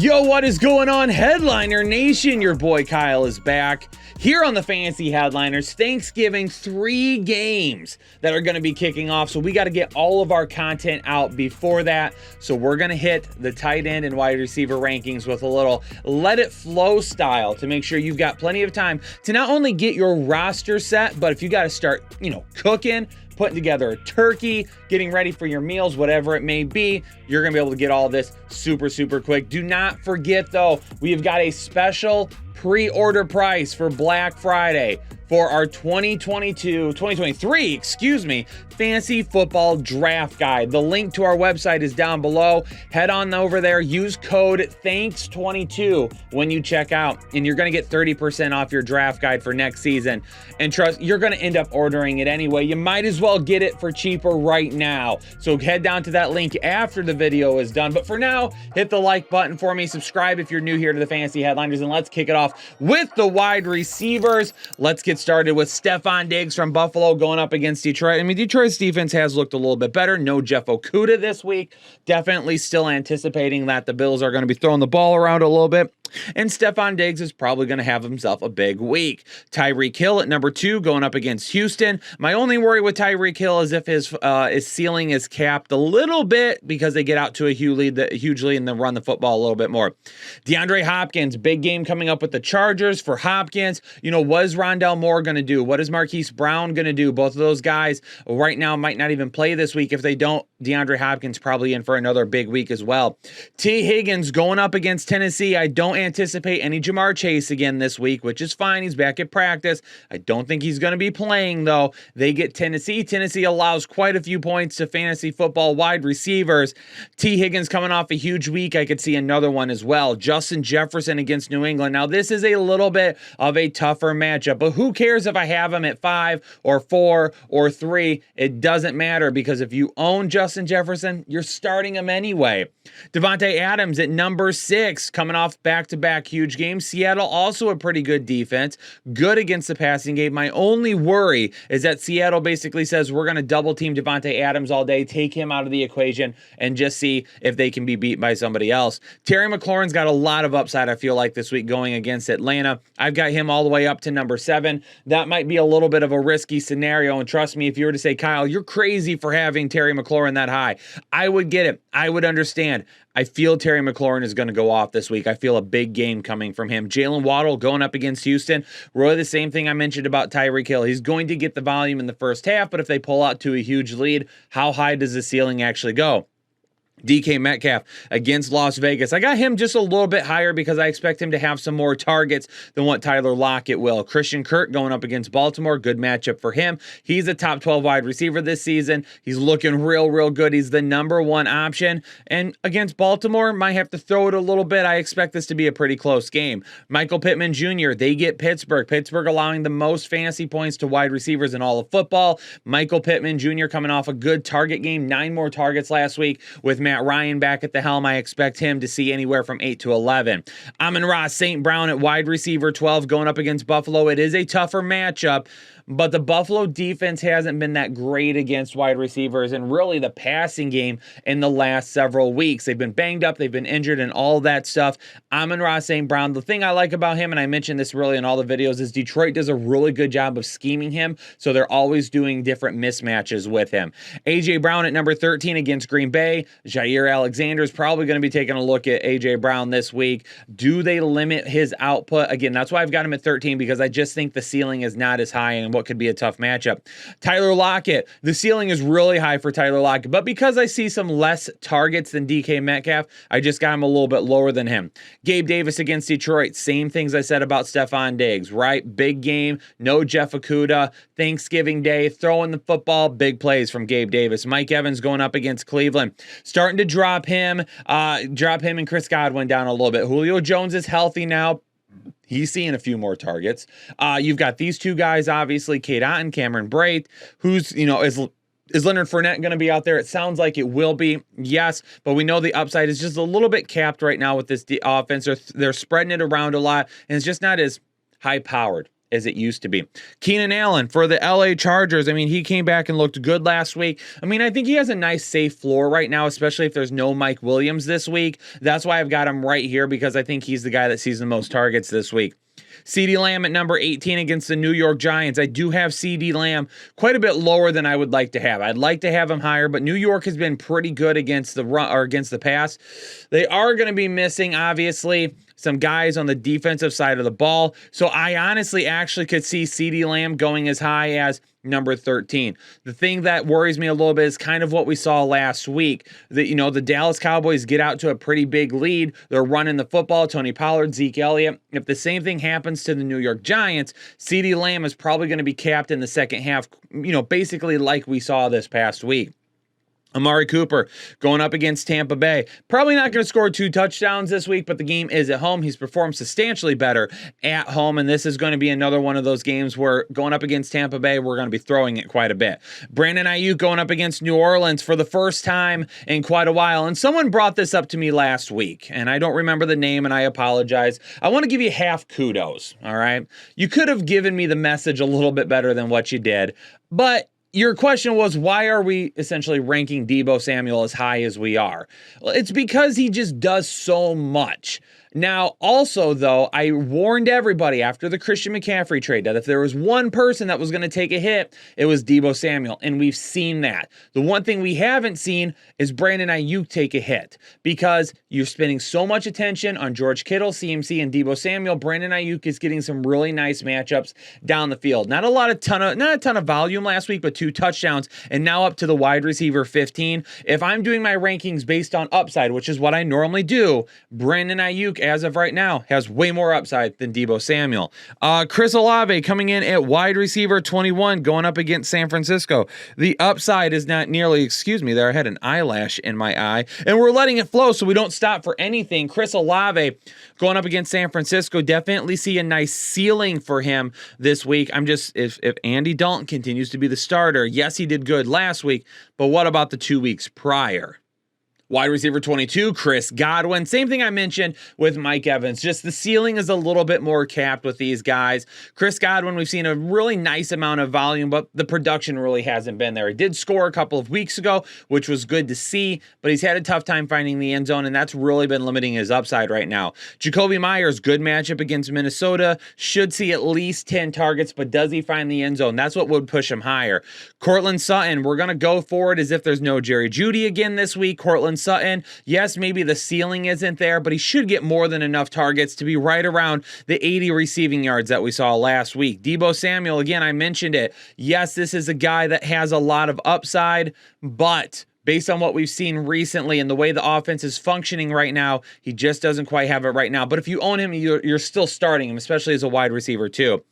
Yo, what is going on, Headliner Nation? Your boy Kyle is back here on the Fantasy Headliners. Thanksgiving, 3 games that are going to be kicking off, so we got to get all of our content out before that. So we're going to hit the tight end and wide receiver rankings with a little let it flow style to make sure you've got plenty of time to not only get your roster set, but if you got to start, cooking, putting together a turkey, getting ready for your meals, whatever it may be, you're going to be able to get all this super quick. Do not forget, though, we have got a special pre-order price for Black Friday for our 2023 fantasy football draft guide. The link to our website is down below. Head on over there, use code THANKS22 when you check out, and you're going to get 30% off your draft guide for next season. And trust, you're going to end up ordering it anyway. You might as well get it for cheaper right now. So head down to that link after the video is done. But for now, hit the like button for me, subscribe if you're new here to the Fantasy Headliners, and let's kick it off with the wide receivers. Let's get started with Stefon Diggs from Buffalo going up against Detroit. I mean, Detroit's defense has looked a little bit better. No Jeff Okudah this week. Definitely still anticipating that the Bills are going to be throwing the ball around a little bit. And Stefon Diggs is probably going to have himself a big week. Tyreek Hill at number 2 going up against Houston. My only worry with Tyreek Hill is if his ceiling is capped a little bit because they get out to a huge lead and then run the football a little bit more. DeAndre Hopkins, big game coming up with the Chargers for Hopkins. What is Rondale Moore going to do? What is Marquise Brown going to do? Both of those guys right now might not even play this week. If they don't, DeAndre Hopkins probably in for another big week as well. T. Higgins going up against Tennessee. I don't anticipate any Jamar Chase again this week, which is fine. He's back at practice. I don't think he's going to be playing, though. They get Tennessee. Tennessee allows quite a few points to fantasy football wide receivers. T. Higgins coming off a huge week. I could see another one as well. Justin Jefferson against New England. Now, this is a little bit of a tougher matchup, but who cares if I have him at 5 or 4 or 3? It doesn't matter because if you own Justin Jefferson, you're starting him anyway. Devontae Adams at number 6 coming off back-to-back huge games. Seattle also a pretty good defense, good against the passing game. My only worry is that Seattle basically says we're going to double team Devontae Adams all day, take him out of the equation, and just see if they can be beat by somebody else. Terry McLaurin's got a lot of upside, I feel like, this week going against Atlanta. I've got him all the way up to number 7. That might be a little bit of a risky scenario, and trust me, if you were to say, Kyle, you're crazy for having Terry McLaurin that high, I would get it. I would understand. I feel Terry McLaurin is going to go off this week. I feel a big game coming from him. Jalen Waddle going up against Houston. Really the same thing I mentioned about Tyreek Hill. He's going to get the volume in the first half, but if they pull out to a huge lead, how high does the ceiling actually go? DK Metcalf against Las Vegas. I got him just a little bit higher because I expect him to have some more targets than what Tyler Lockett will. Christian Kirk going up against Baltimore. Good matchup for him. He's a top 12 wide receiver this season. He's looking real good. He's the number 1 option. And against Baltimore, might have to throw it a little bit. I expect this to be a pretty close game. Michael Pittman Jr., they get Pittsburgh. Pittsburgh allowing the most fantasy points to wide receivers in all of football. Michael Pittman Jr. coming off a good target game. 9 more targets last week with Matt Ryan back at the helm. I expect him to see anywhere from 8 to 11. Amon-Ra St. Brown at wide receiver 12 going up against Buffalo. It is a tougher matchup, but the Buffalo defense hasn't been that great against wide receivers and really the passing game in the last several weeks. They've been banged up, they've been injured, and all that stuff. Amon-Ra St. Brown, the thing I like about him, and I mentioned this really in all the videos, is Detroit does a really good job of scheming him, so they're always doing different mismatches with him. A.J. Brown at number 13 against Green Bay. Jair Alexander is probably going to be taking a look at A.J. Brown this week. Do they limit his output? Again, that's why I've got him at 13, because I just think the ceiling is not as high and what could be a tough matchup. Tyler Lockett, the ceiling is really high for Tyler Lockett, but because I see some less targets than DK Metcalf, I just got him a little bit lower than him. Gabe Davis against Detroit, same things I said about Stefon Diggs, right? Big game, no Jeff Okudah, Thanksgiving Day, throwing the football, big plays from Gabe Davis. Mike Evans going up against Cleveland, starting to drop him and Chris Godwin down a little bit. Julio Jones is healthy now. He's seeing a few more targets. You've got these two guys, obviously, Cade Otton, Cameron Brate, who's, is Leonard Fournette going to be out there? It sounds like it will be, yes, but we know the upside is just a little bit capped right now with this offense. They're spreading it around a lot, and it's just not as high-powered as it used to be. Keenan Allen for the LA Chargers. I mean, he came back and looked good last week. I mean, I think he has a nice safe floor right now, especially if there's no Mike Williams this week. That's why I've got him right here, because I think he's the guy that sees the most targets this week. CeeDee Lamb at number 18 against the New York Giants. I do have CeeDee Lamb quite a bit lower than I would like to have. I'd like to have him higher, but New York has been pretty good against the run or against the pass. They are going to be missing, obviously, some guys on the defensive side of the ball. So I honestly actually could see CeeDee Lamb going as high as number 13. The thing that worries me a little bit is kind of what we saw last week. That, you know, the Dallas Cowboys get out to a pretty big lead. They're running the football. Tony Pollard, Zeke Elliott. If the same thing happens to the New York Giants, CeeDee Lamb is probably going to be capped in the second half, you know, basically like we saw this past week. Amari Cooper going up against Tampa Bay. Probably not going to score 2 touchdowns this week, but the game is at home. He's performed substantially better at home, and this is going to be another one of those games where going up against Tampa Bay, we're going to be throwing it quite a bit. Brandon Ayuk going up against New Orleans for the first time in quite a while, and someone brought this up to me last week, and I don't remember the name, and I apologize. I want to give you half kudos, all right? You could have given me the message a little bit better than what you did, but your question was, why are we essentially ranking Deebo Samuel as high as we are? Well, it's because he just does so much. Now, also, though, I warned everybody after the Christian McCaffrey trade that if there was one person that was going to take a hit, it was Deebo Samuel, and we've seen that. The one thing we haven't seen is Brandon Ayuk take a hit, because you're spending so much attention on George Kittle, CMC, and Deebo Samuel. Brandon Ayuk is getting some really nice matchups down the field. Not a ton of volume last week, but 2 touchdowns, and now up to the wide receiver 15. If I'm doing my rankings based on upside, which is what I normally do, Brandon Ayuk, as of right now, has way more upside than Deebo Samuel. Chris Olave coming in at wide receiver 21, going up against San Francisco. The upside is not nearly, excuse me, there I had an eyelash in my eye, and we're letting it flow so we don't stop for anything. Chris Olave going up against San Francisco, definitely see a nice ceiling for him this week. If Andy Dalton continues to be the starter, yes, he did good last week, but what about the 2 weeks prior? Wide receiver 22, Chris Godwin. Same thing I mentioned with Mike Evans. Just the ceiling is a little bit more capped with these guys. Chris Godwin, we've seen a really nice amount of volume, but the production really hasn't been there. He did score a couple of weeks ago, which was good to see, but he's had a tough time finding the end zone, and that's really been limiting his upside right now. Jacoby Myers, good matchup against Minnesota. Should see at least 10 targets, but does he find the end zone? That's what would push him higher. Cortland Sutton, we're going to go forward as if there's no Jerry Jeudy again this week. Cortland Sutton, yes, maybe the ceiling isn't there, but he should get more than enough targets to be right around the 80 receiving yards that we saw last week. Deebo Samuel, again, I mentioned it. Yes, this is a guy that has a lot of upside, but based on what we've seen recently and the way the offense is functioning right now, he just doesn't quite have it right now. But if you own him, you're still starting him, especially as a wide receiver too.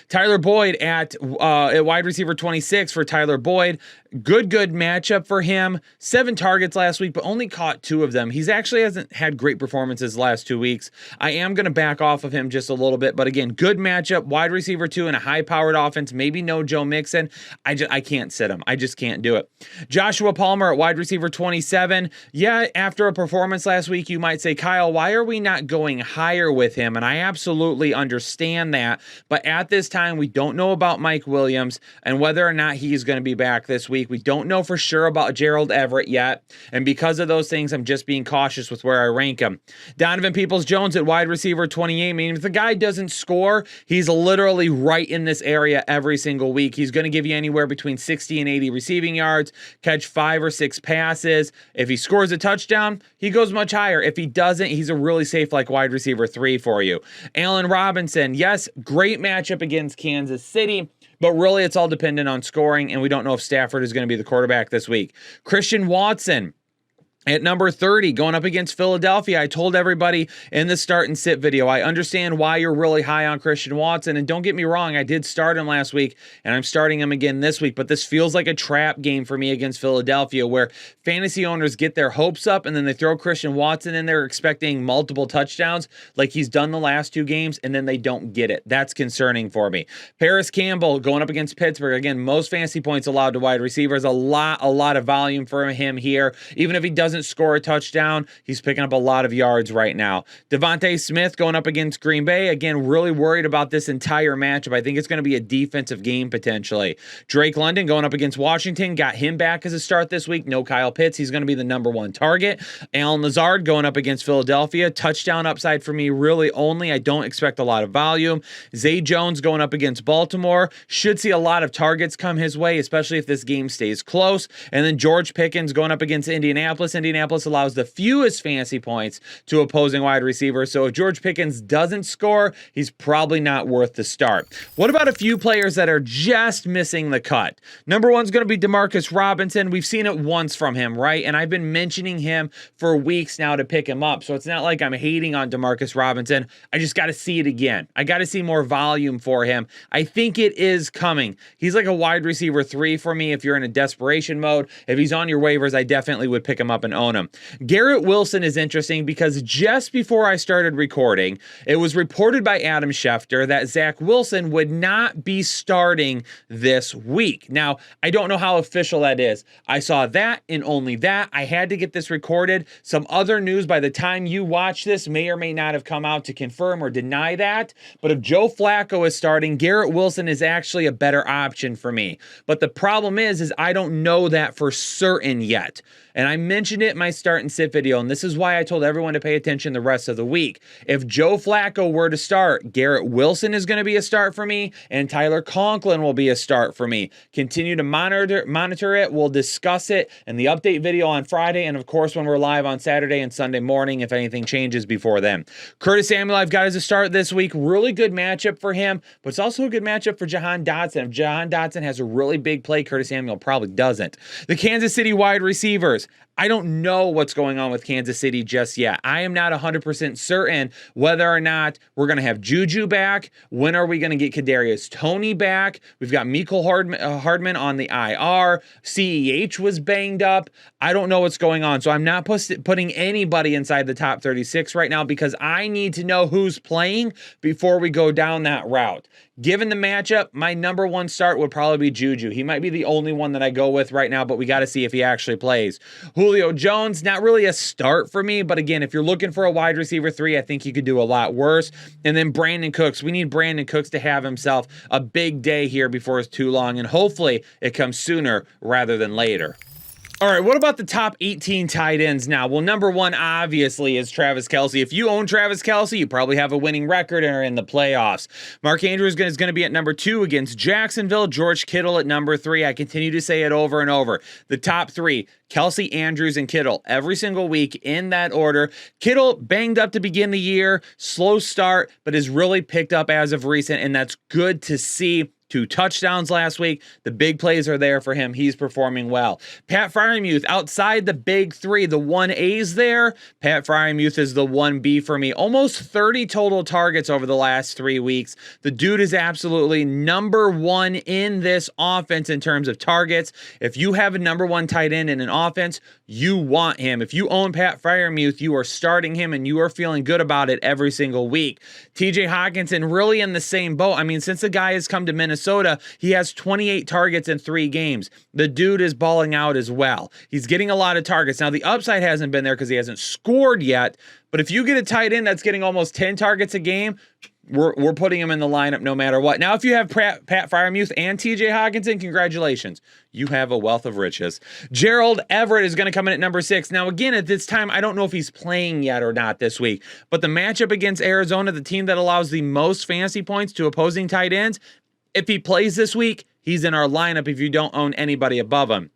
Tyler Boyd at wide receiver 26 for Tyler Boyd. Good matchup for him. 7 targets last week, but only caught 2 of them. He's actually hasn't had great performances the last 2 weeks. I am going to back off of him just a little bit, but again, good matchup. Wide receiver 2 in a high-powered offense. Maybe no Joe Mixon. I can't sit him. I just can't do it. Joshua Palmer at wide receiver 27. Yeah, after a performance last week, you might say, Kyle, why are we not going higher with him? And I absolutely understand that, but at this time, we don't know about Mike Williams and whether or not he's going to be back this week. We don't know for sure about Gerald Everett yet, and because of those things, I'm just being cautious with where I rank him. Donovan Peoples-Jones at wide receiver 28. I mean, if the guy doesn't score, he's literally right in this area every single week. He's going to give you anywhere between 60 and 80 receiving yards, catch 5 or 6 passes. If he scores a touchdown, he goes much higher. If he doesn't, he's a really safe like wide receiver 3 for you. Allen Robinson, yes, great matchup against Kansas City, but really it's all dependent on scoring, and we don't know if Stafford is going to be the quarterback this week. Christian Watson at number 30, going up against Philadelphia. I told everybody in the start and sit video, I understand why you're really high on Christian Watson. And don't get me wrong, I did start him last week, and I'm starting him again this week. But this feels like a trap game for me against Philadelphia, where fantasy owners get their hopes up, and then they throw Christian Watson in there expecting multiple touchdowns like he's done the last 2 games, and then they don't get it. That's concerning for me. Paris Campbell going up against Pittsburgh. Again, most fantasy points allowed to wide receivers. A lot of volume for him here. Even if he doesn't doesn't score a touchdown, he's picking up a lot of yards right now. Devontae Smith going up against Green Bay. Again, really worried about this entire matchup. I think it's going to be a defensive game potentially. Drake London going up against Washington. Got him back as a start this week. No Kyle Pitts. He's going to be the #1 target. Allen Lazard going up against Philadelphia. Touchdown upside for me, really only. I don't expect a lot of volume. Zay Jones going up against Baltimore. Should see a lot of targets come his way, especially if this game stays close. And then George Pickens going up against Indianapolis. Indianapolis allows the fewest fantasy points to opposing wide receivers. So if George Pickens doesn't score, he's probably not worth the start. What about a few players that are just missing the cut? #1's going to be Demarcus Robinson. We've seen it once from him, right? And I've been mentioning him for weeks now to pick him up. So it's not like I'm hating on Demarcus Robinson. I just got to see it again. I got to see more volume for him. I think it is coming. He's like a wide receiver 3 for me if you're in a desperation mode. If he's on your waivers, I definitely would pick him up and own him. Garrett Wilson is interesting because just before I started recording, it was reported by Adam Schefter that Zach Wilson would not be starting this week. Now, I don't know how official that is. I saw that and only that. I had to get this recorded. Some other news by the time you watch this may or may not have come out to confirm or deny that. But if Joe Flacco is starting, Garrett Wilson is actually a better option for me. But the problem is I don't know that for certain yet. And I mentioned it in my start and sit video, and this is why I told everyone to pay attention the rest of the week. If Joe Flacco were to start, Garrett Wilson is going to be a start for me, and Tyler Conklin will be a start for me. Continue to monitor it. We'll discuss it in the update video on Friday, and of course when we're live on Saturday and Sunday morning if anything changes before then. Curtis Samuel I've got as a start this week. Really good matchup for him, but it's also a good matchup for Jahan Dotson. If Jahan Dotson has a really big play, Curtis Samuel probably doesn't. The Kansas City wide receivers. I don't know what's going on with Kansas City just yet. I am not 100% certain whether or not we're going to have Juju back. When are we going to get Kadarius Toney back? We've got Mecole Hardman on the IR. CEH was banged up. I don't know what's going on. So I'm not putting anybody inside the top 36 right now because I need to know who's playing before we go down that route. Given the matchup, my #1 start would probably be Juju. He might be the only one that I go with right now, but we got to see if he actually plays. Julio Jones, not really a start for me, but again, if you're looking for a wide receiver 3, I think you could do a lot worse. And then Brandon Cooks. We need Brandon Cooks to have himself a big day here before it's too long, and hopefully it comes sooner rather than later. All right, what about the top 18 tight ends now? Well, #1 obviously is Travis Kelce. If you own Travis Kelce, you probably have a winning record and are in the playoffs. Mark Andrews is going to be at #2 against Jacksonville. George Kittle at #3. I continue to say it over and over. The top 3, Kelce, Andrews, and Kittle every single week in that order. Kittle banged up to begin the year, slow start, but has really picked up as of recent, and that's good to see. 2 touchdowns last week. The big plays are there for him. He's performing well. Pat Freiermuth, outside the big 3, the 1A's there, Pat Freiermuth is the 1B for me. Almost 30 total targets over the last 3 weeks. The dude is absolutely #1 in this offense in terms of targets. If you have a #1 tight end in an offense, you want him. If you own Pat Freiermuth, you are starting him and you are feeling good about it every single week. TJ Hockenson really in the same boat. I mean, since the guy has come to Minnesota, he has 28 targets in 3 games. The dude is balling out as well. He's getting a lot of targets. Now, the upside hasn't been there because he hasn't scored yet, but if you get a tight end that's getting almost 10 targets a game, we're putting him in the lineup no matter what. Now, if you have Pat Freiermuth and TJ Hockenson, congratulations. You have a wealth of riches. Gerald Everett is going to come in at #6. Now, again, at this time, I don't know if he's playing yet or not this week, but the matchup against Arizona, the team that allows the most fantasy points to opposing tight ends, if he plays this week, he's in our lineup if you don't own anybody above him.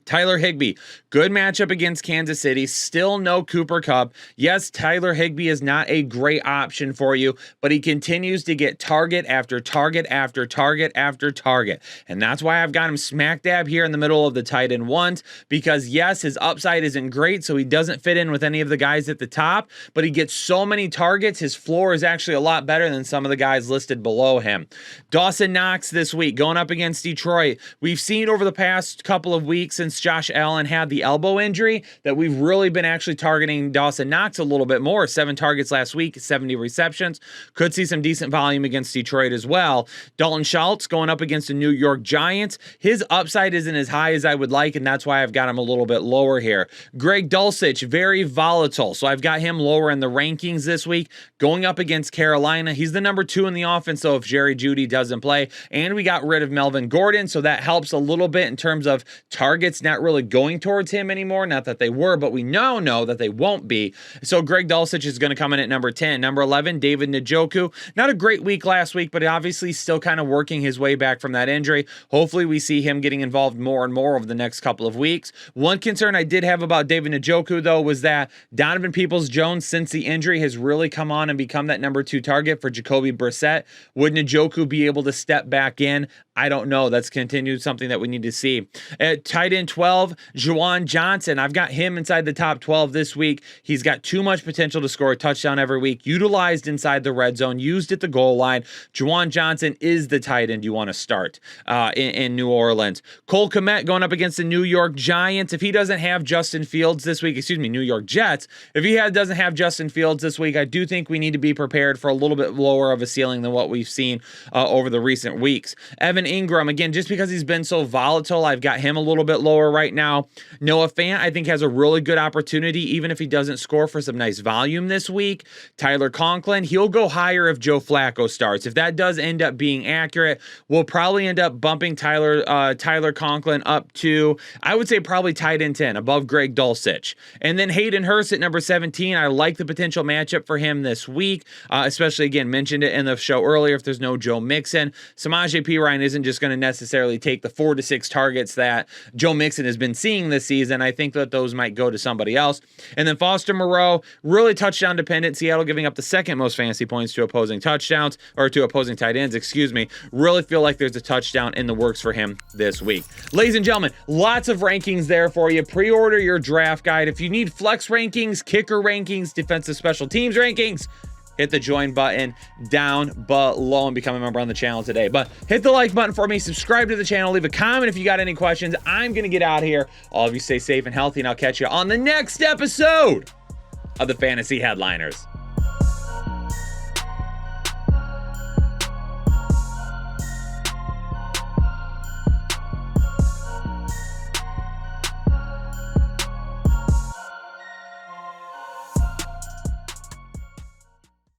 Tyler Higbee, good matchup against Kansas City. Still no Cooper Kupp. Yes, Tyler Higbee is not a great option for you, but he continues to get target after target after target after target. And that's why I've got him smack dab here in the middle of the tight end ones, because yes, his upside isn't great, so he doesn't fit in with any of the guys at the top, but he gets so many targets, his floor is actually a lot better than some of the guys listed below him. Dawson Knox this week, going up against Detroit. We've seen over the past couple of weeks and since Josh Allen had the elbow injury that we've really been actually targeting Dawson Knox a little bit more. 7 targets last week, 70 receptions. Could see some decent volume against Detroit as well. Dalton Schultz going up against the New York Giants. His upside isn't as high as I would like, and that's why I've got him a little bit lower here. Greg Dulcich, very volatile, so I've got him lower in the rankings this week, going up against Carolina. He's the number 2 in the offense, so if Jerry Jeudy doesn't play, and we got rid of Melvin Gordon, so that helps a little bit in terms of targets not really going towards him anymore. Not that they were, but we now know that they won't be. So Greg Dulcich is going to come in at number 10. Number 11, David Njoku. Not a great week last week, but obviously still kind of working his way back from that injury. Hopefully we see him getting involved more and more over the next couple of weeks. One concern I did have about David Njoku, though, was that Donovan Peoples-Jones, since the injury, has really come on and become that number 2 target for Jacoby Brissett. Would Njoku be able to step back in? I don't know. That's continued something that we need to see. At tight end 12, Juwan Johnson. I've got him inside the top 12 this week. He's got too much potential to score a touchdown every week. Utilized inside the red zone, used at the goal line. Juwan Johnson is the tight end you want to start in New Orleans. Cole Kmet going up against the New York Giants. If he doesn't have Justin Fields this week, New York Jets. If he doesn't have Justin Fields this week, I do think we need to be prepared for a little bit lower of a ceiling than what we've seen over the recent weeks. Evan Ingram, again, just because he's been so volatile, I've got him a little bit lower right now. Noah Fant, I think, has a really good opportunity, even if he doesn't score, for some nice volume this week. Tyler Conklin, he'll go higher if Joe Flacco starts. If that does end up being accurate, we'll probably end up bumping Tyler Conklin up to, I would say, probably tight end 10, above Greg Dulcich. And then Hayden Hurst at number 17. I like the potential matchup for him this week, especially, again, mentioned it in the show earlier, if there's no Joe Mixon. Samaje Perine isn't just going to necessarily take the 4 to 6 targets that Joe Mixon has been seeing this season. I think that those might go to somebody else. And then Foster Moreau, really touchdown dependent. Seattle giving up the second most fantasy points to opposing touchdowns, or to opposing tight ends, Really feel like there's a touchdown in the works for him this week. Ladies and gentlemen, lots of rankings there for you. Pre-order your draft guide. If you need flex rankings, kicker rankings, defensive special teams rankings, hit the join button down below and become a member on the channel today. But hit the like button for me, subscribe to the channel, leave a comment if you got any questions. I'm going to get out of here. All of you stay safe and healthy, and I'll catch you on the next episode of the Fantasy Headliners.